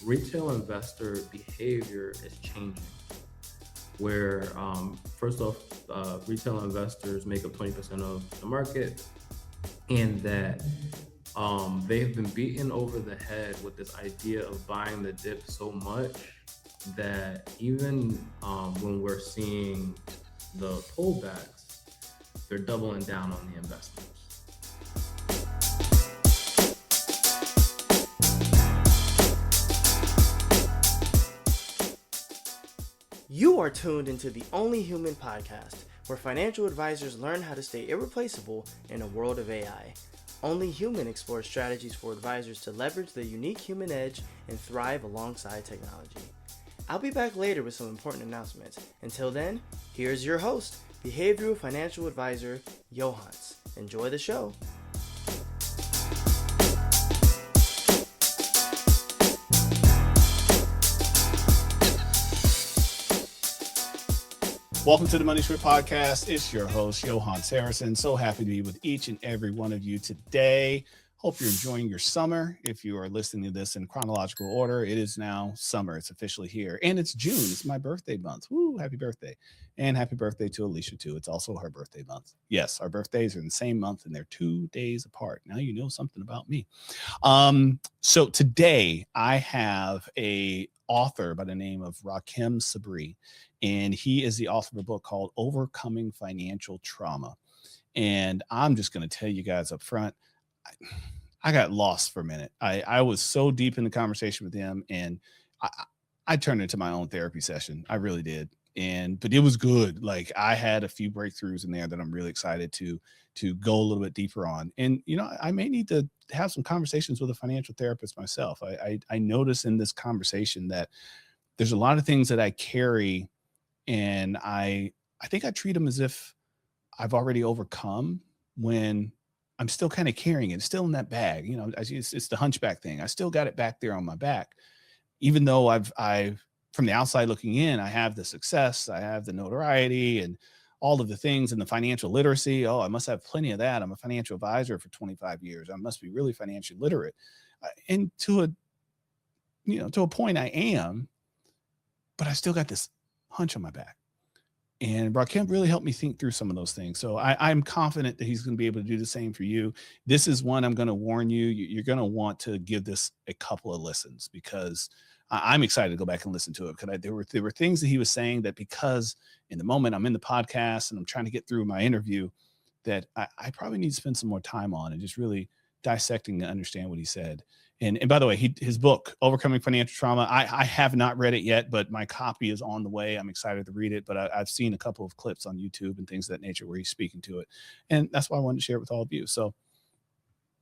retail investor behavior is changing. Where first off, retail investors make up 20% of the market, and that they've been beaten over the head with this idea of buying the dip so much that even when we're seeing the pullbacks, they're doubling down on the investments. You are tuned into the Only Human podcast, where financial advisors learn how to stay irreplaceable in a world of AI. Only Human explores strategies for advisors to leverage their unique human edge and thrive alongside technology. I'll be back later with some important announcements. Until then, here's your host, behavioral financial advisor, Yohance. Enjoy the show. Welcome to the Money Script Podcast. It's your host, Yohance Harrison. So happy to be with each and every one of you today. Hope you're enjoying your summer. If you are listening to this in chronological order, it is now summer. It's officially here. And it's June. It's my birthday month. Woo, happy birthday. And happy birthday to Alicia, too. It's also her birthday month. Yes, our birthdays are in the same month, and they're 2 days apart. Now you know something about me. So today I have a author by the name of Rahkim Sabree, and he is the author of a book called Overcoming Financial Trauma. And I'm just going to tell you guys up front, I got lost for a minute. I was so deep in the conversation with him, and I turned it into my own therapy session. I really did. But it was good. Like, I had a few breakthroughs in there that I'm really excited to go a little bit deeper on. And, you know, I may need to have some conversations with a financial therapist myself. I notice in this conversation that there's a lot of things that I carry, and I think I treat them as if I've already overcome, when I'm still kind of carrying it. It's still in that bag. You know, it's the hunchback thing. I still got it back there on my back, even though I've from the outside looking in, I have the success, I have the notoriety and all of the things, and the financial literacy. Oh, I must have plenty of that. I'm a financial advisor for 25 years. I must be really financially literate. And to a point I am, but I still got this hunch on my back. And Rahkim really helped me think through some of those things. So I'm confident that he's going to be able to do the same for you. This is one I'm going to warn you. You're going to want to give this a couple of listens, because I'm excited to go back and listen to it. Because there were things that he was saying that, because in the moment I'm in the podcast and I'm trying to get through my interview, that I probably need to spend some more time on and just really dissecting to understand what he said. And by the way, his book, Overcoming Financial Trauma, I have not read it yet, but my copy is on the way. I'm excited to read it, but I've seen a couple of clips on YouTube and things of that nature where he's speaking to it. And that's why I wanted to share it with all of you. So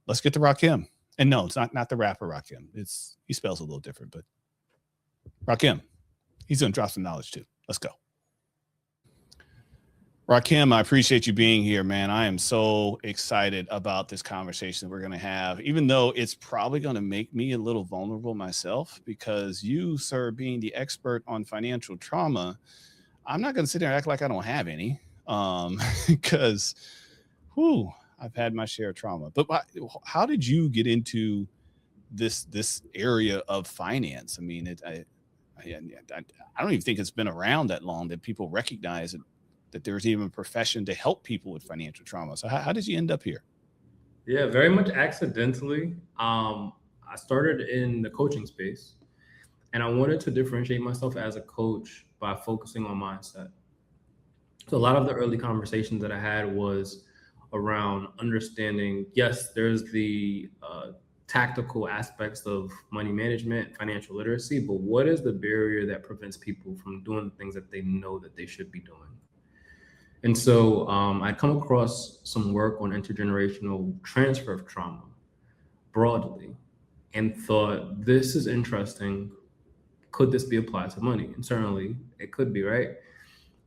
let's get to Rahkim. And no, it's not the rapper Rahkim. He spells a little different, but Rahkim, he's going to drop some knowledge too. Let's go. Rahkim, I appreciate you being here, man. I am so excited about this conversation that we're going to have, even though it's probably going to make me a little vulnerable myself, because you, sir, being the expert on financial trauma, I'm not going to sit there and act like I don't have any, because I've had my share of trauma. But how did you get into this area of finance? I mean, I don't even think it's been around that long that people recognize it, that there's even a profession to help people with financial trauma. So how did you end up here? Yeah, very much accidentally. I started in the coaching space, and I wanted to differentiate myself as a coach by focusing on mindset. So a lot of the early conversations that I had was around understanding, yes, there's the tactical aspects of money management, financial literacy, but what is the barrier that prevents people from doing the things that they know that they should be doing? And so I'd come across some work on intergenerational transfer of trauma broadly, and thought, this is interesting. Could this be applied to money? And certainly it could be, right?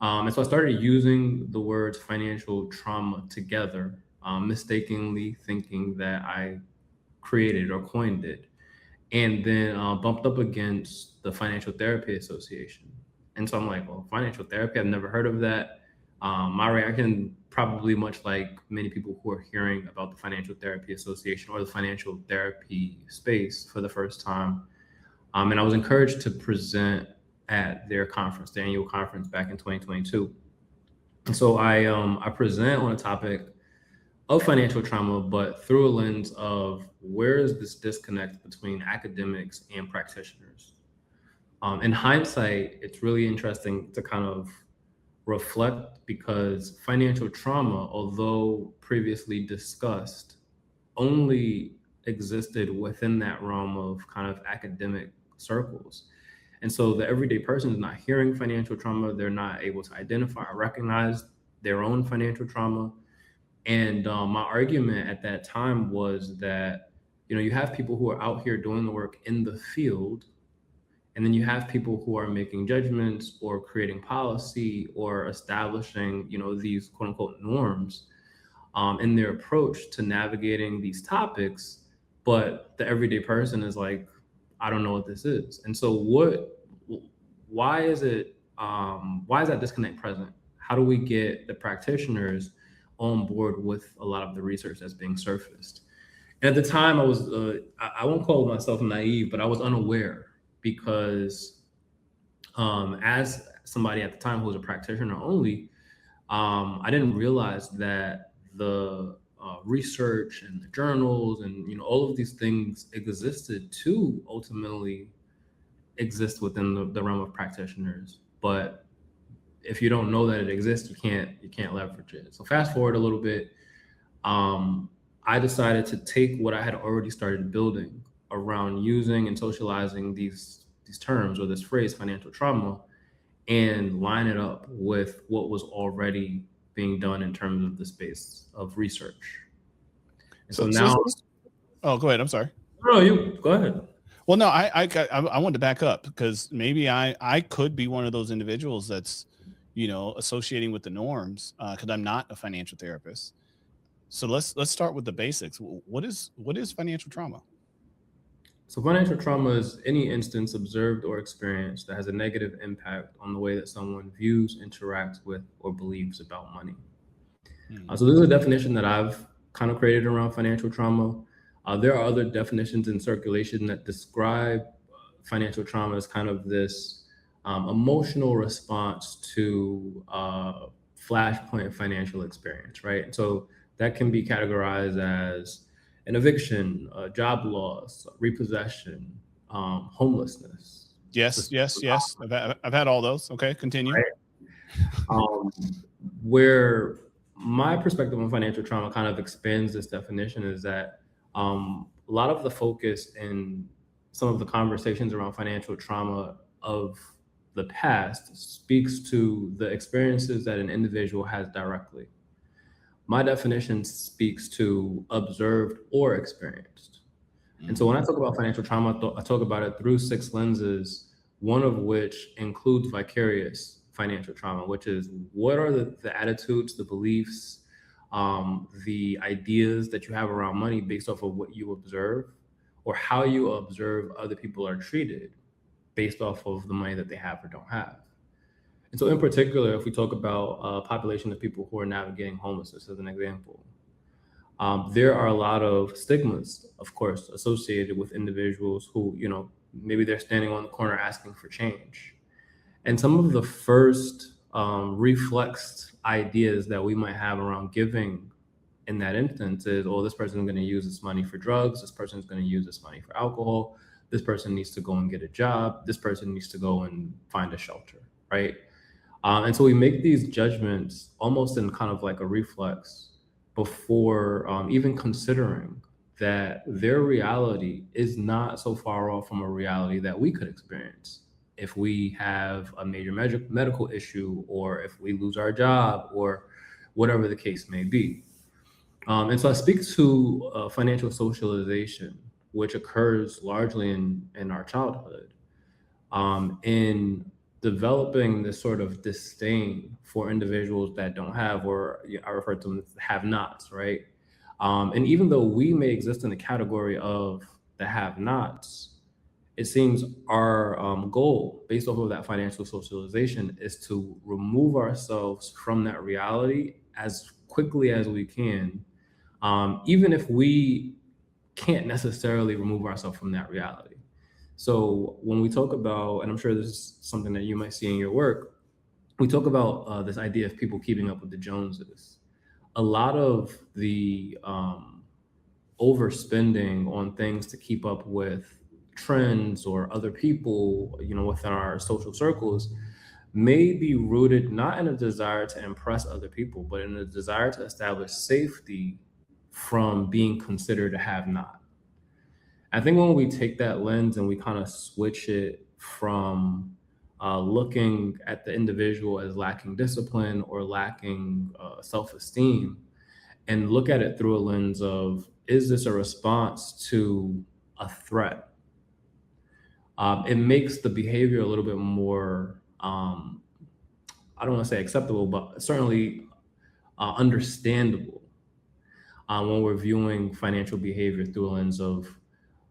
And so I started using the words financial trauma together, mistakenly thinking that I created or coined it, and then bumped up against the Financial Therapy Association. And so I'm like, well, financial therapy, I've never heard of that. My reaction, probably much like many people who are hearing about the Financial Therapy Association or the financial therapy space for the first time, And I was encouraged to present at their conference, the annual conference back in 2022. And so I present on a topic of financial trauma, but through a lens of where is this disconnect between academics and practitioners. In hindsight, it's really interesting to kind of reflect because financial trauma, although previously discussed, only existed within that realm of kind of academic circles. And so the everyday person is not hearing financial trauma. They're not able to identify or recognize their own financial trauma. And my argument at that time was that, you have people who are out here doing the work in the field, and then you have people who are making judgments or creating policy or establishing, these quote unquote norms in their approach to navigating these topics. But the everyday person is like, I don't know what this is. And so why is that disconnect present? How do we get the practitioners on board with a lot of the research that's being surfaced? And at the time, I was, I won't call myself naive, but I was unaware because as somebody at the time who was a practitioner only, I didn't realize that the research and the journals and all of these things existed to ultimately exist within the realm of practitioners. But if you don't know that it exists, you can't leverage it. So fast forward a little bit, I decided to take what I had already started building around using and socializing these terms or this phrase financial trauma and line it up with what was already being done in terms of the space of research. And so now, oh, go ahead. I'm sorry. no, you go ahead. Well, no, I wanted to back up because maybe I could be one of those individuals that's, associating with the norms because I'm not a financial therapist. So let's start with the basics. What is financial trauma? So financial trauma is any instance observed or experienced that has a negative impact on the way that someone views, interacts with, or believes about money. So this is a definition that I've kind of created around financial trauma. There are other definitions in circulation that describe financial trauma as kind of this emotional response to flashpoint financial experience, right? So that can be categorized as an eviction, job loss, repossession, homelessness. Yes. I've had all those. Okay, continue. Right? Where my perspective on financial trauma kind of expands this definition is that a lot of the focus in some of the conversations around financial trauma of the past speaks to the experiences that an individual has directly. My definition speaks to observed or experienced. And so when I talk about financial trauma, I talk about it through 6 lenses, one of which includes vicarious financial trauma, which is what are the attitudes, the beliefs, the ideas that you have around money based off of what you observe or how you observe other people are treated based off of the money that they have or don't have. And so in particular, if we talk about a population of people who are navigating homelessness as an example, there are a lot of stigmas, of course, associated with individuals who, maybe they're standing on the corner asking for change. And some of the first reflex ideas that we might have around giving in that instance is, oh, this person is going to use this money for drugs. This person is going to use this money for alcohol. This person needs to go and get a job. This person needs to go and find a shelter, right? And so we make these judgments almost in kind of like a reflex before even considering that their reality is not so far off from a reality that we could experience if we have a major medical issue or if we lose our job or whatever the case may be. And so I speak to financial socialization, which occurs largely in our childhood, in developing this sort of disdain for individuals that don't have, or I refer to them as have-nots, right? And even though we may exist in the category of the have-nots, it seems our goal, based off of that financial socialization, is to remove ourselves from that reality as quickly as we can, even if we can't necessarily remove ourselves from that reality. So when we talk about, and I'm sure this is something that you might see in your work, we talk about this idea of people keeping up with the Joneses. A lot of the overspending on things to keep up with trends or other people, within our social circles, may be rooted not in a desire to impress other people, but in a desire to establish safety from being considered a have not. I think when we take that lens and we kind of switch it from looking at the individual as lacking discipline or lacking self esteem, and look at it through a lens of, is this a response to a threat? It makes the behavior a little bit more, I don't want to say acceptable, but certainly understandable when we're viewing financial behavior through a lens of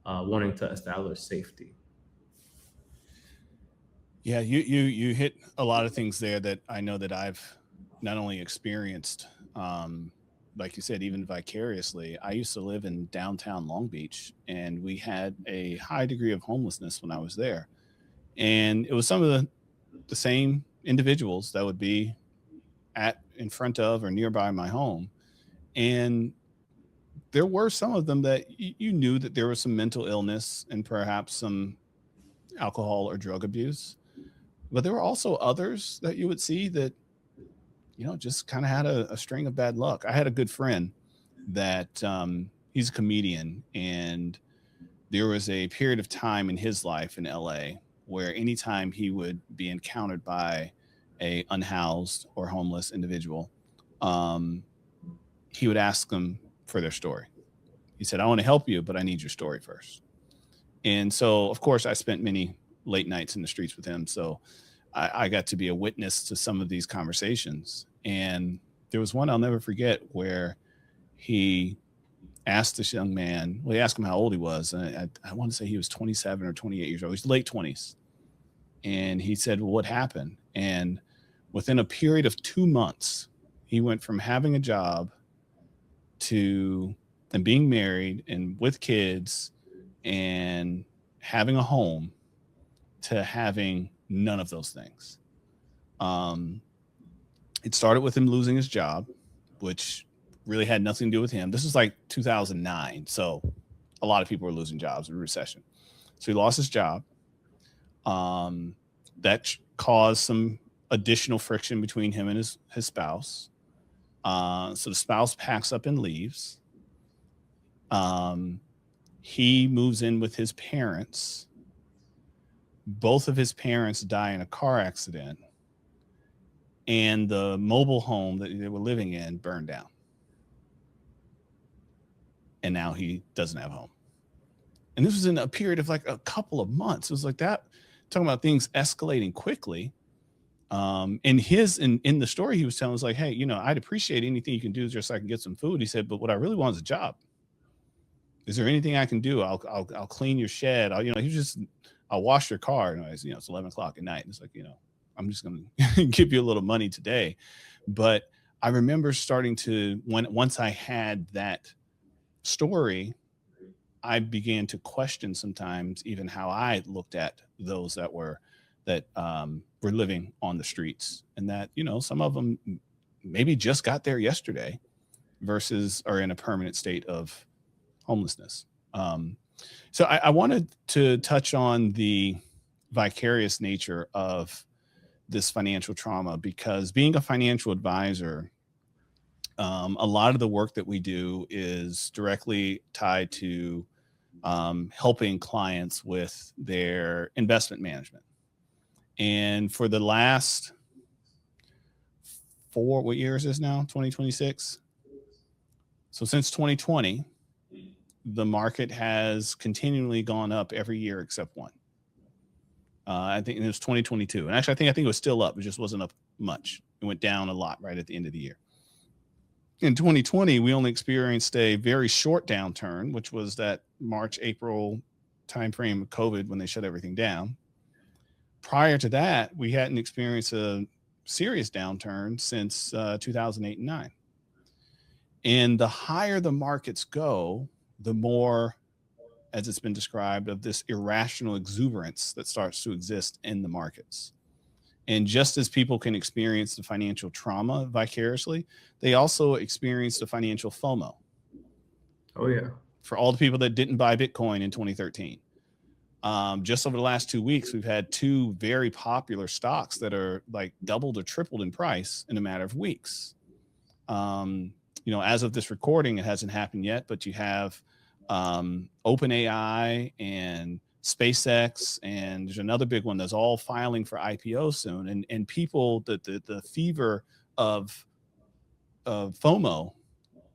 wanting to establish safety. Yeah, you hit a lot of things there that I know that I've not only experienced, like you said, even vicariously. I used to live in downtown Long Beach, and we had a high degree of homelessness when I was there. And it was some of the same individuals that would be at in front of or nearby my home. And there were some of them that you knew that there was some mental illness and perhaps some alcohol or drug abuse. But there were also others that you would see that, just kind of had a string of bad luck. I had a good friend that he's a comedian, and there was a period of time in his life in LA where anytime he would be encountered by a unhoused or homeless individual, um, he would ask them for their story. He said, "I want to help you, but I need your story first." And so, of course, I spent many late nights in the streets with him. So I got to be a witness to some of these conversations. And there was one I'll never forget where he asked this young man, well, he asked him how old he was. And I want to say he was 27 or 28 years old. He's late 20s. And he said, well, what happened? And within a period of 2 months, he went from having a job to and being married and with kids and having a home to having none of those things. Um, it started with him losing his job, which really had nothing to do with him. This is like 2009. So a lot of people were losing jobs in a recession. So he lost his job. That caused some additional friction between him and his spouse. So the spouse packs up and leaves. He moves in with his parents. Both of his parents die in a car accident, and the mobile home that they were living in burned down. And now he doesn't have a home. And this was in a period of like a couple of months. It was like that, talking about things escalating quickly. In the story he was telling us, like, hey, I'd appreciate anything you can do just so I can get some food. He said, but what I really want is a job. Is there anything I can do? I'll clean your shed. I'll wash your car. And it's 11 o'clock at night. And it's like, I'm just going to give you a little money today. But I remember starting to, once I had that story, I began to question sometimes even how I looked at those that were living on the streets, and that, some of them maybe just got there yesterday versus are in a permanent state of homelessness. So I wanted to touch on the vicarious nature of this financial trauma, because being a financial advisor, a lot of the work that we do is directly tied to helping clients with their investment management. And for the last what year is this now? 2026. So since 2020, the market has continually gone up every year except one. I think it was 2022. And actually, I think it was still up. It just wasn't up much. It went down a lot right at the end of the year. In 2020, we only experienced a very short downturn, which was that March, April timeframe of COVID when they shut everything down. Prior to that, we hadn't experienced a serious downturn since 2008 and 9. And the higher the markets go, the more as it's been described, of this irrational exuberance that starts to exist in the markets. And just as people can experience the financial trauma vicariously, they also experience the financial FOMO. Oh yeah. For all the people that didn't buy Bitcoin in 2013, just over the last 2 weeks, we've had two very popular stocks that are like doubled or tripled in price in a matter of weeks. As of this recording, it hasn't happened yet, but you have OpenAI and SpaceX, and there's another big one that's all filing for IPO soon. And people, the fever of FOMO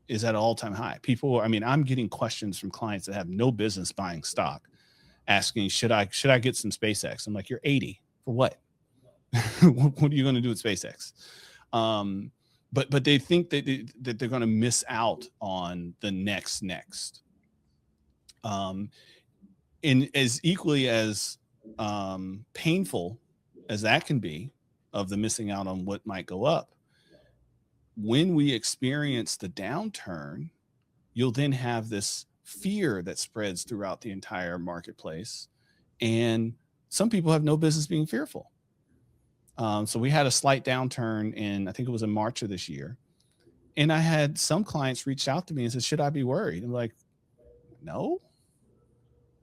is at an all-time high. People, I'm getting questions from clients that have no business buying stock, asking, should I get some SpaceX? I'm like, you're 80 for what? What are you going to do with SpaceX? But they think that they're going to miss out on the next. And as equally as painful as that can be, of the missing out on what might go up, when we experience the downturn, you'll then have this fear that spreads throughout the entire marketplace. And some people have no business being fearful. So we had a slight downturn in, I think it was in March of this year. And I had some clients reach out to me and said, should I be worried? I'm like, no,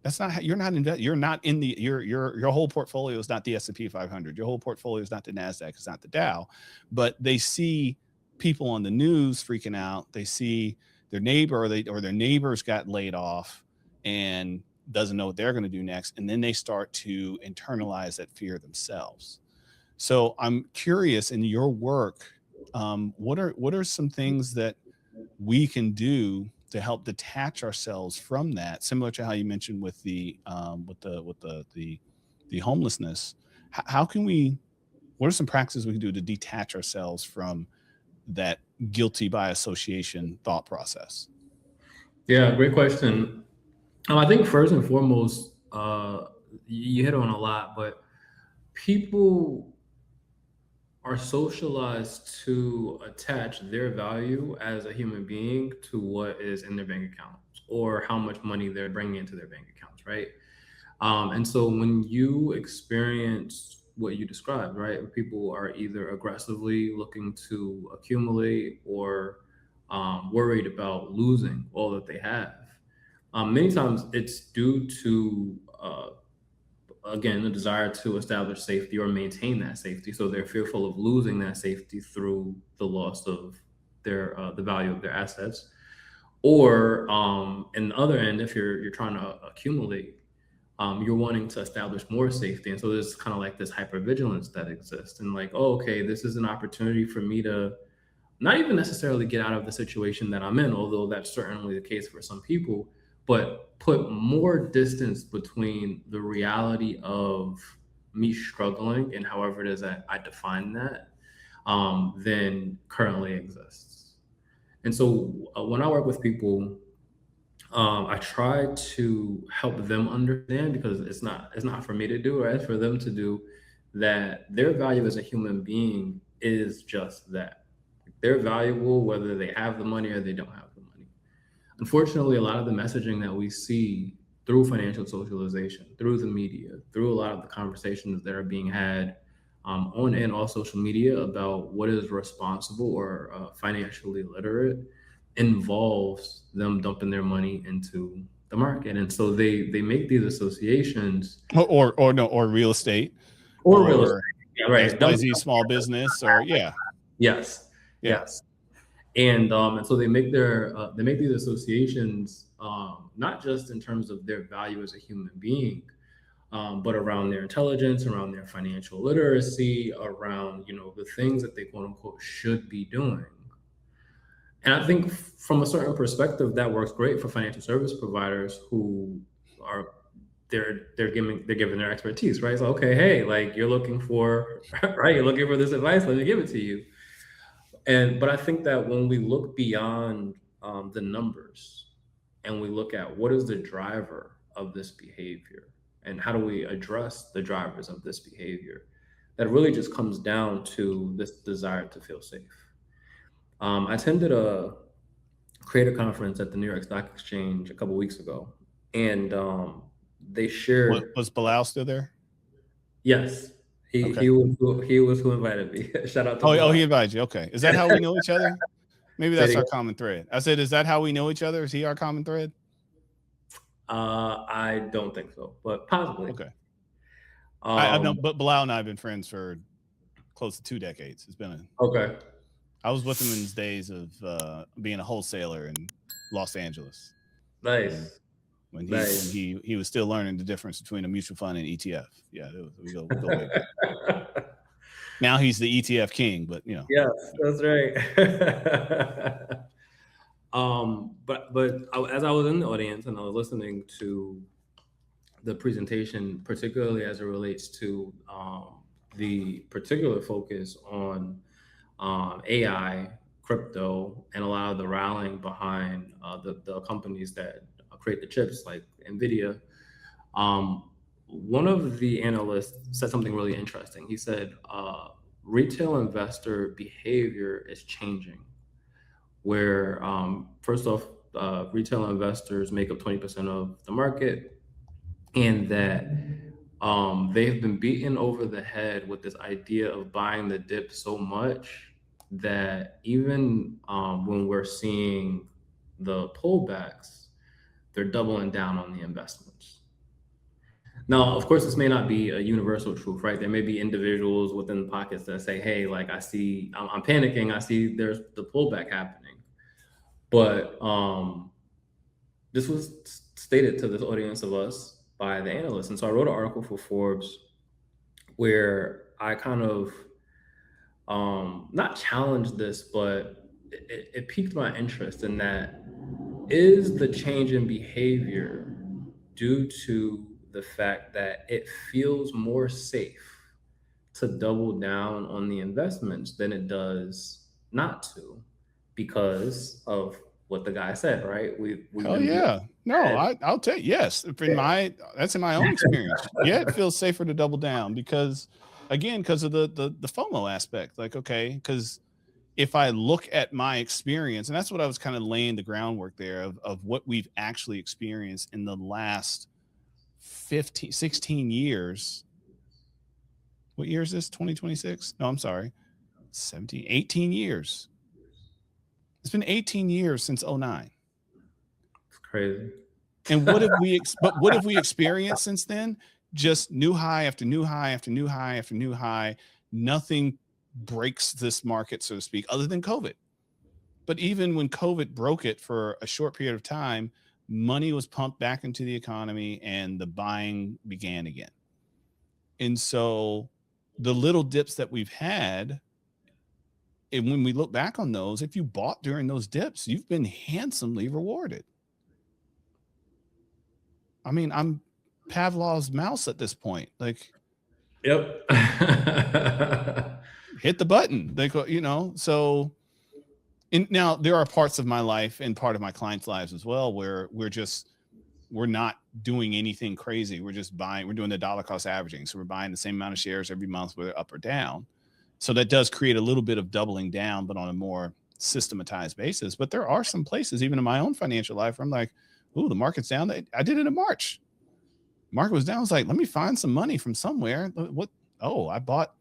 that's not how, you're not in the, your whole portfolio is not the S&P 500. Your whole portfolio is not the NASDAQ. It's not the Dow, but they see people on the news freaking out. They see their neighbor or their neighbors got laid off and doesn't know what they're going to do next. And then they start to internalize that fear themselves. So I'm curious, in your work, what are some things that we can do to help detach ourselves from that? Similar to how you mentioned with the homelessness. How can we? What are some practices we can do to detach ourselves from that guilty by association thought process? Yeah, great question. I think first and foremost, you hit on a lot, but people are socialized to attach their value as a human being to what is in their bank accounts or how much money they're bringing into their bank accounts, right? And so when you experience what you described, right, people are either aggressively looking to accumulate or worried about losing all that they have. Many times it's due to again, the desire to establish safety or maintain that safety. So they're fearful of losing that safety through the loss of their the value of their assets. Or in the other end, if you're trying to accumulate, you're wanting to establish more safety. And so there's kind of like this hypervigilance that exists. And like, oh, okay, this is an opportunity for me to not even necessarily get out of the situation that I'm in, although that's certainly the case for some people, but put more distance between the reality of me struggling and however it is that I define that than currently exists. And so when I work with people, I try to help them understand, because it's not for me to do, right? It's for them to do, that their value as a human being is just that. They're valuable whether they have the money or they don't have the money. Unfortunately, a lot of the messaging that we see through financial socialization, through the media, through a lot of the conversations that are being had on and off social media about what is responsible or financially literate, involves them dumping their money into the market. And so they make these associations, or real estate, or real estate. Yeah, right. XYZ small business, or yeah. Yes. Yeah. Yes. And so they make these associations, not just in terms of their value as a human being, but around their intelligence, around their financial literacy, around the things that they quote unquote should be doing. And I think from a certain perspective, that works great for financial service providers who are they're giving their expertise, right? So okay, hey, like you're looking for right, you're looking for this advice, let me give it to you. But I think that when we look beyond the numbers and we look at what is the driver of this behavior and how do we address the drivers of this behavior, that really just comes down to this desire to feel safe. I attended a creator conference at the New York Stock Exchange a couple weeks ago, and they shared. Was Bilal still there? Yes, he Okay. he was who invited me. Shout out to Oh, he Bilal. invited you. Okay. Is that how we know each other? Maybe Say it that's our again. common thread. I said, is that how we know each other? Is he our common thread? I don't think so, but possibly. Okay. I've known, Um, but Bilal and I have been friends for close to 2 decades. okay, I was with him in his days of being a wholesaler in Los Angeles when nice, when nice. he was still learning the difference between a mutual fund and ETF. Yeah, we go way back. Now he's the ETF king, but Yes, that's right. As I was in the audience and I was listening to the presentation, particularly as it relates to the particular focus on AI, crypto, and a lot of the rallying behind the companies that create the chips, like NVIDIA. One of the analysts said something really interesting. He said, retail investor behavior is changing, where first off, retail investors make up 20% of the market, and that they've been beaten over the head with this idea of buying the dip so much that even when we're seeing the pullbacks, they're doubling down on the investments. Now, of course, this may not be a universal truth, right? There may be individuals within the pockets that say, "Hey, like I'm panicking. I see there's the pullback happening." But this was stated to this audience of us by the analyst, and so I wrote an article for Forbes where I kind of not challenged this, but it piqued my interest in that is the change in behavior due to the fact that it feels more safe to double down on the investments than it does not to because of what the guy said, right? We've hell been beat yeah. No, over I'll take yes. That's in my own the experience. Yeah, it feels safer to double down because because of the FOMO aspect. Like, okay, because if I look at my experience, and that's what I was kind of laying the groundwork there of what we've actually experienced in the last 15, 16 years. What year is this? 2026? No, I'm sorry. 17, 18 years. It's been 18 years since 09. It's crazy. And what have we experienced since then? Just new high after new high after new high after new high. Nothing breaks this market, so to speak, other than COVID. But even when COVID broke it for a short period of time, money was pumped back into the economy and the buying began again. And so the little dips that we've had, and when we look back on those, if you bought during those dips, you've been handsomely rewarded. I mean, I'm Pavlov's mouse at this point. Like, Yep. hit the button. Like, so now there are parts of my life and part of my clients' lives as well where we're not doing anything crazy. We're just buying, we're doing the dollar cost averaging. So we're buying the same amount of shares every month, whether up or down. So that does create a little bit of doubling down, but on a more systematized basis. But there are some places, even in my own financial life, where I'm like, ooh, the market's down. I did it in March. Market was down. I was like, let me find some money from somewhere. What? Oh, I bought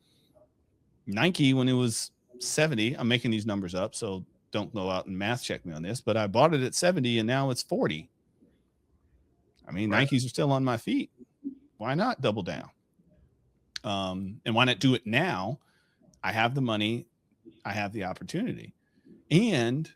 Nike when it was 70. I'm making these numbers up, so don't go out and math check me on this. But I bought it at 70 and now it's 40. I mean, Right. Nikes are still on my feet. Why not double down? And why not do it now? I have the money. I have the opportunity. And,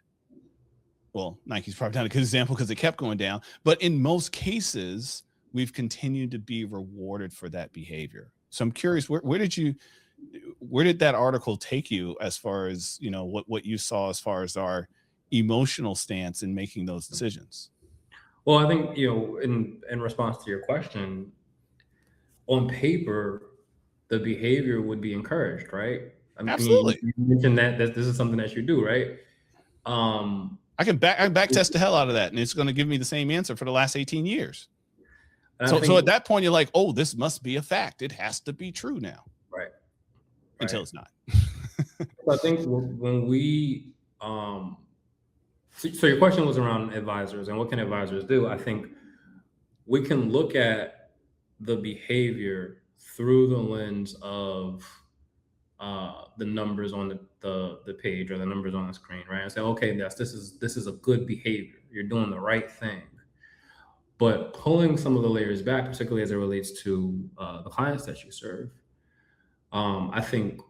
well, Nike's probably not a good example because it kept going down. But in most cases, we've continued to be rewarded for that behavior. So I'm curious, where did that article take you as far as, what you saw as far as our emotional stance in making those decisions? Well, I think, in response to your question, on paper, the behavior would be encouraged, right? I mean, you Absolutely. mentioned that this is something that you do, right? I can back test the hell out of that, and it's going to give me the same answer for the last 18 years. So at that point, you're like, oh, this must be a fact. It has to be true now. Right. Until it's not. So I think when we, so your question was around advisors and what can advisors do? I think we can look at the behavior through the lens of the numbers on the page or the numbers on the screen, right? And say, okay, yes, this is a good behavior. You're doing the right thing. But pulling some of the layers back, particularly as it relates to the clients that you serve, I think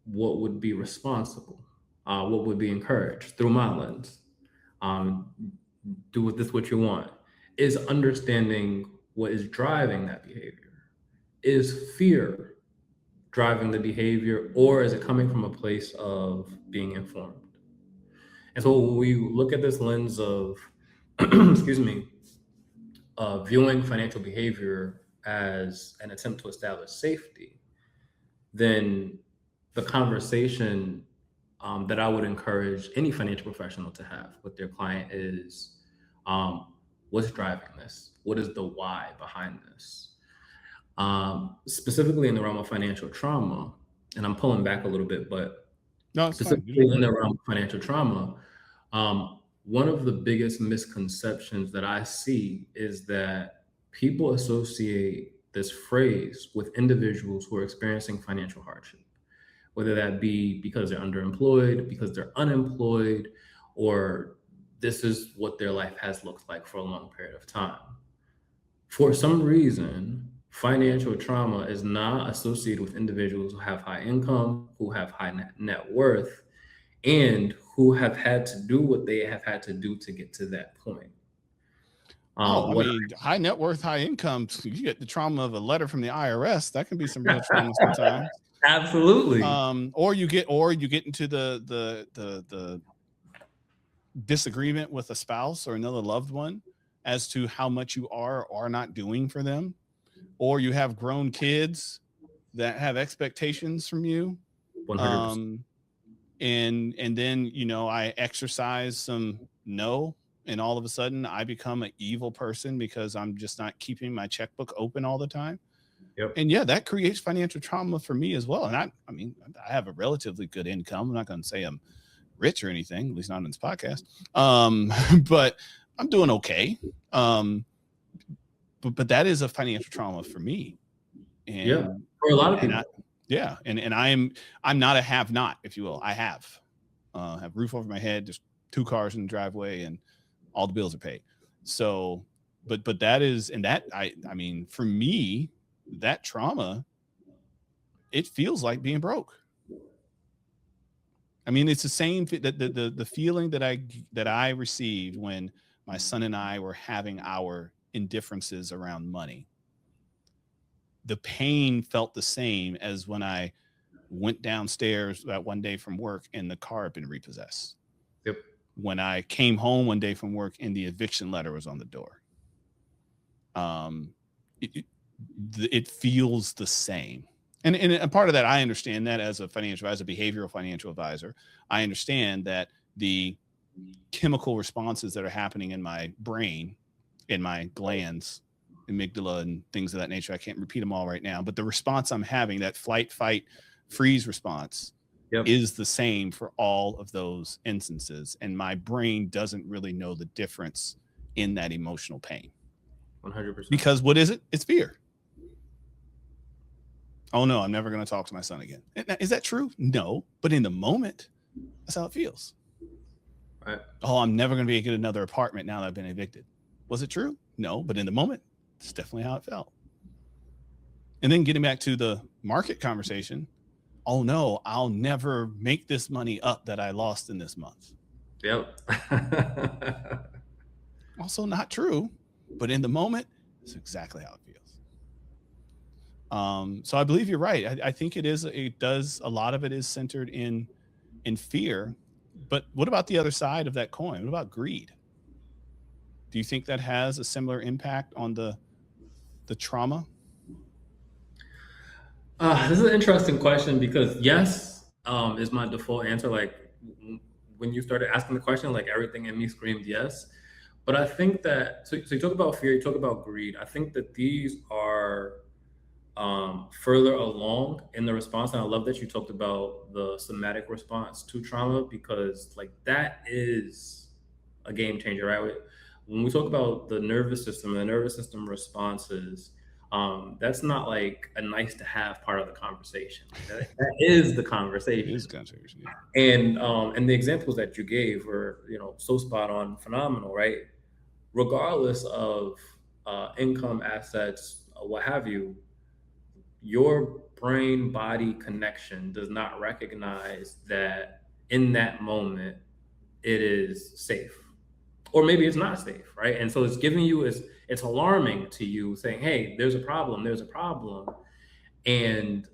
what would be responsible, what would be encouraged through my lens, um, do with this what you want, is understanding what is driving that behavior. Is fear driving the behavior, or is it coming from a place of being informed? And so when we look at this lens of, excuse me, viewing financial behavior as an attempt to establish safety, then the conversation that I would encourage any financial professional to have with their client is, what's driving this? What is the why behind this? Specifically in the realm of financial trauma, and I'm pulling back a little bit, but No, it's fine. specifically in the realm of financial trauma, one of the biggest misconceptions that I see is that people associate this phrase with individuals who are experiencing financial hardship, whether that be because they're underemployed, because they're unemployed, or this is what their life has looked like for a long period of time. For some reason, financial trauma is not associated with individuals who have high income, who have high net worth, and who have had to do what they have had to do to get to that point. High net worth, high income, you get the trauma of a letter from the IRS. That can be some real trauma sometimes. Absolutely. Or you get into the disagreement with a spouse or another loved one as to how much you are or are not doing for them. Or you have grown kids that have expectations from you. 100%. And then, I exercise some no, and all of a sudden I become an evil person because I'm just not keeping my checkbook open all the time. Yep. And yeah, that creates financial trauma for me as well. And I have a relatively good income. I'm not going to say I'm rich or anything, at least not on this podcast. But I'm doing okay. But that is a financial trauma for me. And yeah, for a lot of people. And I'm not a have not, if you will. I have roof over my head, just 2 cars in the driveway, and all the bills are paid. So, but that is, and that I mean, for me, that trauma, it feels like being broke. I mean, it's the same the feeling that I received when my son and I were having our indifferences around money. The pain felt the same as when I went downstairs that one day from work and the car had been repossessed. Yep. When I came home one day from work and the eviction letter was on the door. It feels the same. And a part of that, I understand that as a financial advisor, behavioral financial advisor, I understand that the chemical responses that are happening in my brain, in my glands, amygdala and things of that nature, I can't repeat them all right now, but the response I'm having, that flight, fight, freeze response, is the same for all of those instances. And my brain doesn't really know the difference in that emotional pain. 100%. Because what is it? It's fear. Oh no, I'm never going to talk to my son again. Is that true? No, but in the moment, that's how it feels. Right. Oh, I'm never going to be able to get another apartment now that I've been evicted. Was it true? No, but in the moment, it's definitely how it felt. And then getting back to the market conversation, oh no, I'll never make this money up that I lost in this month. Yep. Also not true, but in the moment, it's exactly how it feels. So I believe you're right. I think a lot of it is centered in fear. But what about the other side of that coin? What about greed? Do you think that has a similar impact on the trauma? This is an interesting question because yes, is my default answer. Like when you started asking the question, like everything in me screamed yes. But I think that, so you talk about fear, you talk about greed. I think that these are further along in the response. And I love that you talked about the somatic response to trauma, because like that is a game changer, right? when we talk about the nervous system, the nervous system responses, that's not like a nice to have part of the conversation. That is the It conversation. is conversation. Yeah. And the examples that you gave were, so spot on, phenomenal, right? Regardless of income, assets, what have you, your brain body connection does not recognize that in that moment it is safe, or maybe it's not safe, right? And so it's giving you, it's alarming to you, saying, hey, there's a problem, there's a problem. And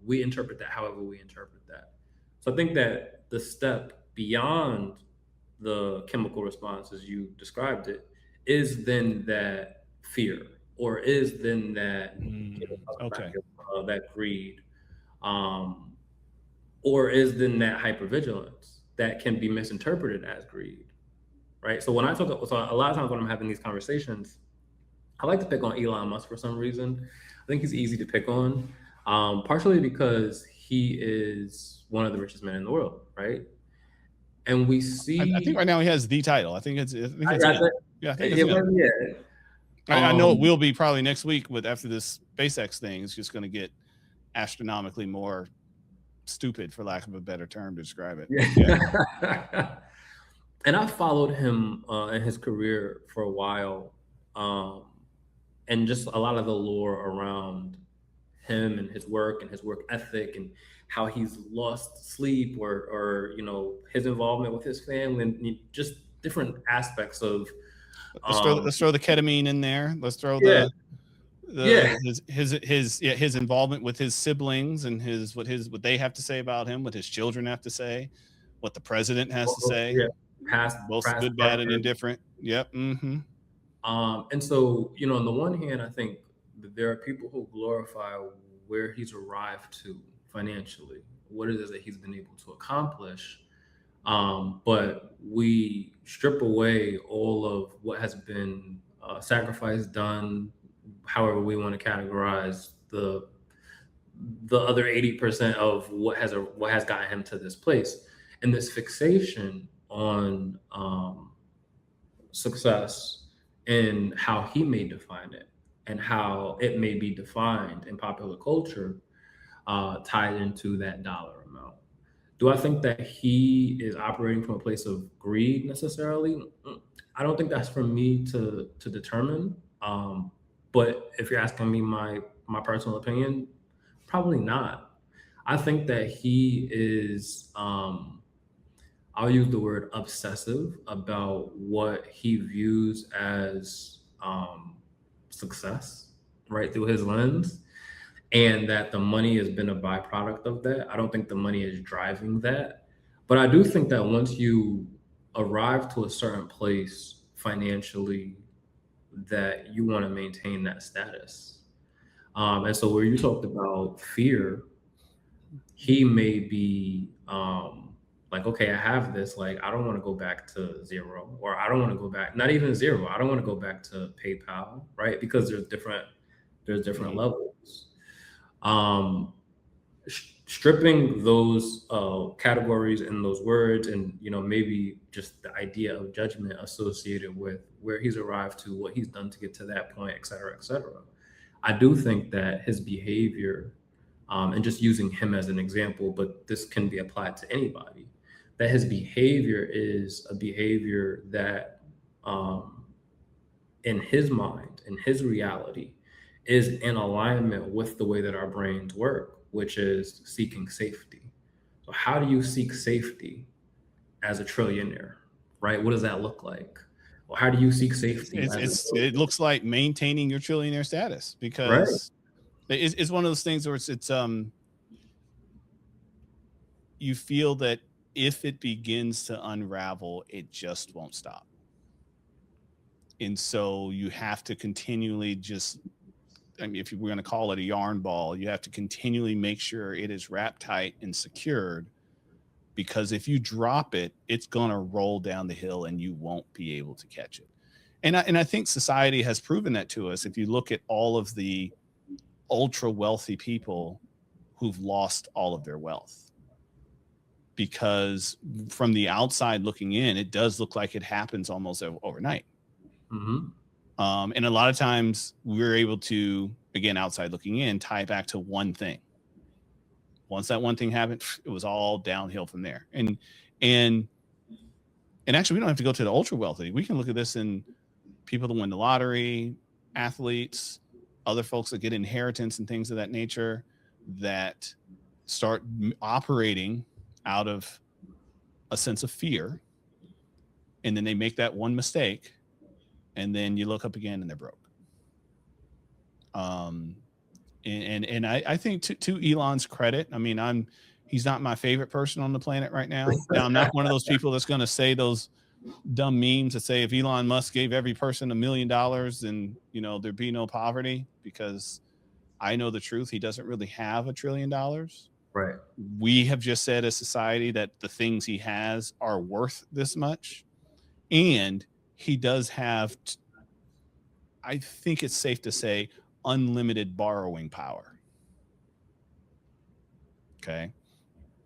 we interpret that however we interpret that. So I think that the step beyond the chemical response as you described it is then that fear, or is then that Okay. that greed, um, or is then that hypervigilance that can be misinterpreted as greed, right? So so a lot of times when I'm having these conversations, I like to pick on Elon Musk for some reason. I think he's easy to pick on, partially because he is one of the richest men in the world, right? And we I think see, right now he has the title. I think it's I him. got Yeah, I think it's it him. was, yeah. I know it Um, will be probably next week after this SpaceX thing. It's just going to get astronomically more stupid, for lack of a better term to describe it. Yeah. yeah. And I followed him in his career for a while, um, and just a lot of the lore around him and his work ethic, and how he's lost sleep, or his involvement with his family, and just different aspects of um, Let's throw the ketamine in there. Let's throw yeah, yeah, his involvement with his siblings and what they have to say about him, what his children have to say, what the president has to say, yeah, past both past good, bad, and partners. indifferent. Yep. Mm-hmm. And so, on the one hand, I think that there are people who glorify where he's arrived to financially, what it is that he's been able to accomplish. But we strip away all of what has been sacrificed, done, however we want to categorize the other 80% of what has gotten him to this place, and this fixation on success and how he may define it, and how it may be defined in popular culture, tied into that dollar amount. Do I think that he is operating from a place of greed necessarily? I don't think that's for me to determine. But if you're asking me my personal opinion, probably not. I think that he is. I'll use the word obsessive about what he views as success, right, through his lens, and that the money has been a byproduct of that. I don't think the money is driving that. But I do think that once you arrive to a certain place financially, that you want to maintain that status. And so, where you talked about fear, he may be like, okay, I have this, like, I don't want to go back to zero, or I don't want to go back, not even zero, I don't want to go back to PayPal, right? Because there's different Mm-hmm. levels. um Stripping those categories and those words, and maybe just the idea of judgment associated with where he's arrived to, what he's done to get to that point, et cetera, et cetera. I do think that his behavior, and just using him as an example, but this can be applied to anybody, that his behavior is a behavior that, um, in his mind, in his reality, is in alignment with the way that our brains work, which is seeking safety. So, how do you seek safety as a trillionaire, right? What does that look like? Well, how do you seek safety as a It looks like maintaining your trillionaire status, right? because it's one of those things where it's you feel that if it begins to unravel, it just won't stop. And so you have to continually if we're going to call it a yarn ball, you have to continually make sure it is wrapped tight and secured, because if you drop it, it's going to roll down the hill and you won't be able to catch it. And I think society has proven that to us. If you look at all of the ultra wealthy people who've lost all of their wealth, because from the outside looking in, it does look like it happens almost overnight. Mm-hmm. And a lot of times we're able to, again, outside looking in, tie it back to one thing. Once that one thing happened, it was all downhill from there. And actually, we don't have to go to the ultra wealthy. We can look at this in people that win the lottery, athletes, other folks that get inheritance and things of that nature that start operating out of a sense of fear. And then they make that one mistake, and then you look up again and they're broke. And I think to Elon's credit, I mean, he's not my favorite person on the planet right now. Now, I'm not one of those people that's going to say those dumb memes that say if Elon Musk gave every person $1 million, then, you know, there'd be no poverty, because I know the truth. He doesn't really have $1 trillion. Right. We have just said as society that the things he has are worth this much. And he does have, I think it's safe to say, unlimited borrowing power. Okay.